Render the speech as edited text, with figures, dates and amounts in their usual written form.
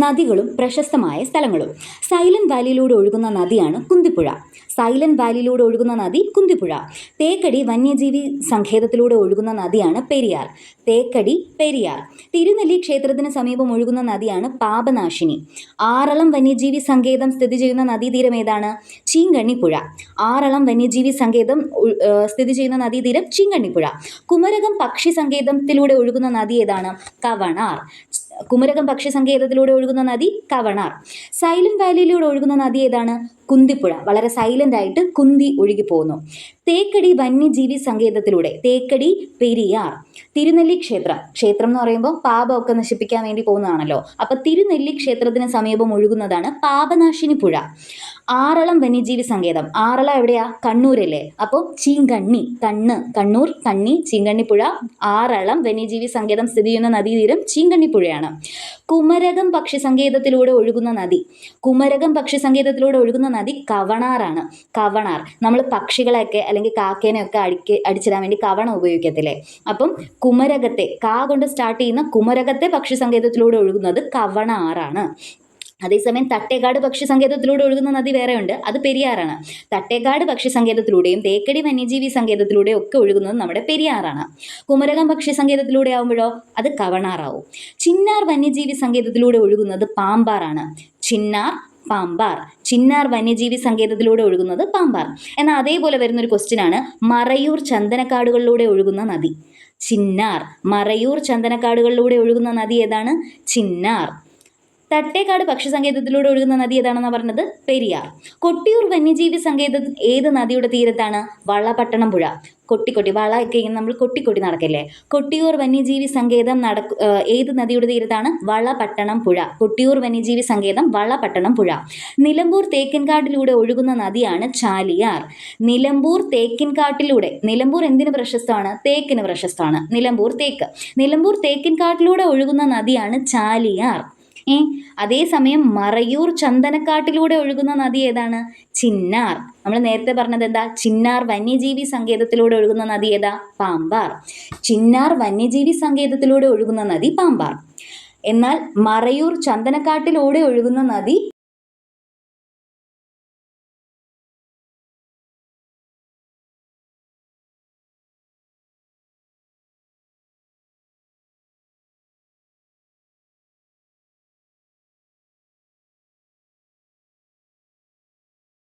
നദികളും പ്രശസ്തമായ സ്ഥലങ്ങളും. സൈലന്റ് വാലിയിലൂടെ ഒഴുകുന്ന നദിയാണ് കുന്തിപ്പുഴ. സൈലന്റ് വാലിയിലൂടെ ഒഴുകുന്ന നദി കുന്തിപ്പുഴ. തേക്കടി വന്യജീവി സങ്കേതത്തിലൂടെ ഒഴുകുന്ന നദിയാണ് പെരിയാർ. തേക്കടി, പെരിയാർ. തിരുനെല്ലി ക്ഷേത്രത്തിന് സമീപം ഒഴുകുന്ന നദിയാണ് പാപനാശിനി. ആറളം വന്യജീവി സങ്കേതം സ്ഥിതി ചെയ്യുന്ന നദീതീരം ഏതാണ്? ചീങ്കണ്ണിപ്പുഴ. ആറളം വന്യജീവി സങ്കേതം സ്ഥിതി ചെയ്യുന്ന നദീതീരം ചീങ്കണ്ണിപ്പുഴ. കുമരകം പക്ഷി സങ്കേതത്തിലൂടെ ഒഴുകുന്ന നദി ഏതാണ്? കവണാർ. കുമരകം പക്ഷി സങ്കേതത്തിലൂടെ ഒഴുകുന്ന നദി കവണാർ. സൈലന്റ് വാലിയിലൂടെ ഒഴുകുന്ന നദി ഏതാണ്? കുന്തിപ്പുഴ. വളരെ സൈലന്റ് ആയിട്ട് കുന്തി ഒഴുകി പോകുന്നു. തേക്കടി വന്യജീവി സങ്കേതത്തിലൂടെ. തേക്കടി, പെരിയാർ. തിരുനെല്ലി ക്ഷേത്രം. ക്ഷേത്രം എന്ന് പറയുമ്പോൾ പാപമൊക്കെ നശിപ്പിക്കാൻ വേണ്ടി പോകുന്നതാണല്ലോ. അപ്പൊ തിരുനെല്ലി ക്ഷേത്രത്തിന് സമീപം ഒഴുകുന്നതാണ് പാപനാശിനി പുഴ. ആറളം വന്യജീവി സങ്കേതം. ആറളം എവിടെയാ? കണ്ണൂരല്ലേ. അപ്പോൾ ചീങ്കണ്ണി, കണ്ണൂർ, കണ്ണി, ചീങ്കണ്ണിപ്പുഴ. ആറളം വന്യജീവി സങ്കേതം സ്ഥിതി ചെയ്യുന്ന നദീതീരം ചീങ്കണ്ണിപ്പുഴയാണ്. കുമരകം പക്ഷി സങ്കേതത്തിലൂടെ ഒഴുകുന്ന നദി. കുമരകം പക്ഷി സങ്കേതത്തിലൂടെ ഒഴുകുന്ന നദി കവണാറാണ്. കവണാർ. നമ്മൾ പക്ഷികളെയൊക്കെ അല്ലെങ്കിൽ കാക്കേനെയൊക്കെ അടിച്ചിടാൻ വേണ്ടി കവണ ഉപയോഗിക്കത്തില്ലേ. അപ്പം കുമരകത്തെ, കാ കൊണ്ട് സ്റ്റാർട്ട് ചെയ്യുന്ന കുമരകത്തെ പക്ഷി സങ്കേതത്തിലൂടെ ഒഴുകുന്നത് കവണാറാണ്. അതേസമയം തട്ടേക്കാട് പക്ഷി സങ്കേതത്തിലൂടെ ഒഴുകുന്ന നദി വേറെയുണ്ട്, അത് പെരിയാറാണ്. തട്ടേക്കാട് പക്ഷി സങ്കേതത്തിലൂടെയും തേക്കടി വന്യജീവി സങ്കേതത്തിലൂടെയും ഒക്കെ ഒഴുകുന്നത് നമ്മുടെ പെരിയാറാണ്. കുമരകം പക്ഷി സങ്കേതത്തിലൂടെ ആവുമ്പോഴോ അത് കവണാറാവും. ചിന്നാർ വന്യജീവി സങ്കേതത്തിലൂടെ ഒഴുകുന്നത് പാമ്പാറാണ്. ചിന്നാർ, പാമ്പാർ. ചിന്നാർ വന്യജീവി സങ്കേതത്തിലൂടെ ഒഴുകുന്നത് പാമ്പാർ. എന്നാൽ അതേപോലെ വരുന്നൊരു ക്വസ്റ്റ്യൻ ആണ്, മറയൂർ ചന്ദനക്കാടുകളിലൂടെ ഒഴുകുന്ന നദി. ചിന്നാർ. മറയൂർ ചന്ദനക്കാടുകളിലൂടെ ഒഴുകുന്ന നദി ഏതാണ്? ചിന്നാർ. തട്ടേക്കാട് പക്ഷി സങ്കേതത്തിലൂടെ ഒഴുകുന്ന നദി ഏതാണെന്ന് പറഞ്ഞത്? പെരിയാർ. കൊട്ടിയൂർ വന്യജീവി സങ്കേതം ഏത് നദിയുടെ തീരത്താണ്? വളപട്ടണം പുഴ. കൊട്ടിക്കൊട്ടി, വളയൊക്കെ ഇങ്ങനെ നമ്മൾ കൊട്ടിക്കൊട്ടി നടക്കല്ലേ. കൊട്ടിയൂർ വന്യജീവി സങ്കേതം ഏത് നദിയുടെ തീരത്താണ്? വളപട്ടണം പുഴ. കൊട്ടിയൂർ വന്യജീവി സങ്കേതം വളപട്ടണം പുഴ. നിലമ്പൂർ തേക്കിൻകാട്ടിലൂടെ ഒഴുകുന്ന നദിയാണ് ചാലിയാർ. നിലമ്പൂർ തേക്കിൻകാട്ടിലൂടെ. നിലമ്പൂർ എന്തിന് പ്രശസ്തമാണ്? തേക്കിന് പ്രശസ്തമാണ്. നിലമ്പൂർ തേക്ക്. നിലമ്പൂർ തേക്കിൻകാട്ടിലൂടെ ഒഴുകുന്ന നദിയാണ് ചാലിയാർ. അതേസമയം മറയൂർ ചന്ദനക്കാട്ടിലൂടെ ഒഴുകുന്ന നദി ഏതാണ്? ചിന്നാർ. നമ്മൾ നേരത്തെ പറഞ്ഞത് എന്താ? ചിന്നാർ വന്യജീവി സങ്കേതത്തിലൂടെ ഒഴുകുന്ന നദി ഏതാ? പാമ്പാർ. ചിന്നാർ വന്യജീവി സങ്കേതത്തിലൂടെ ഒഴുകുന്ന നദി പാമ്പാർ. എന്നാൽ മറയൂർ ചന്ദനക്കാട്ടിലൂടെ ഒഴുകുന്ന നദി